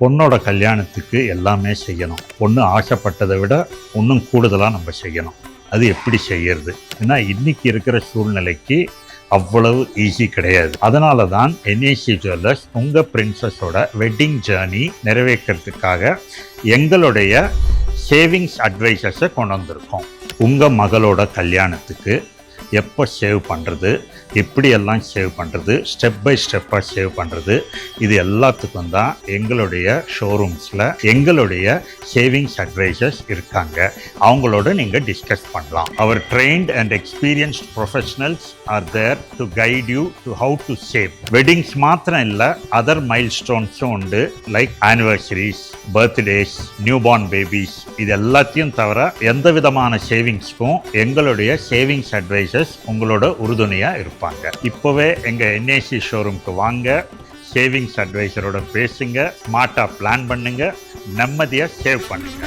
பொண்ணோட கல்யாணத்துக்கு எல்லாமே செய்யணும். பொண்ணு ஆசைப்பட்டதை விட இன்னும் கூடுதலாக நம்ம செய்யணும். அது எப்படி செய்யறது? ஏன்னா இன்னைக்கு இருக்கிற சூழ்நிலைக்கு அவ்வளவு ஈஸி கிடையாது. அதனால தான் என்ஏசி ஜுவல்லர்ஸ் உங்கள் பிரின்சஸோட வெட்டிங் ஜேர்னி நிறைவேற்றுறதுக்காக எங்களுடைய சேவிங்ஸ் அட்வைசர்ஸை கொண்டு வந்திருக்கோம். உங்கள் மகளோட கல்யாணத்துக்கு எப்போ சேவ் பண்ணுறது, எப்படியெல்லாம் சேவ் பண்ணுறது, ஸ்டெப் பை ஸ்டெப்பாக சேவ் பண்ணுறது, இது எல்லாத்துக்கும் தான் எங்களுடைய ஷோரூம்ஸில் எங்களுடைய சேவிங்ஸ் அட்வைசர்ஸ் இருக்காங்க. அவங்களோட நீங்கள் டிஸ்கஸ் பண்ணலாம். Our trained and experienced professionals are there to guide you to how to save. Weddings மாத்திரம் இல்லை, அதர் மைல் ஸ்டோன்ஸும் உண்டு. Like anniversaries, birthdays, newborn babies, இது எல்லாத்தையும் தவிர எந்த விதமான சேவிங்ஸ்க்கும் எங்களுடைய சேவிங்ஸ் அட்வைசர்ஸ் உங்களோட உறுதுணையாக இருப்பாங்க. இப்போவே எங்கள் என்ஏசி ஷோரூம்க்கு வாங்க, சேவிங்ஸ் அட்வைசரோட பேசுங்க, ஸ்மார்ட்டாக பிளான் பண்ணுங்க, நிம்மதியாக சேவ் பண்ணுங்க.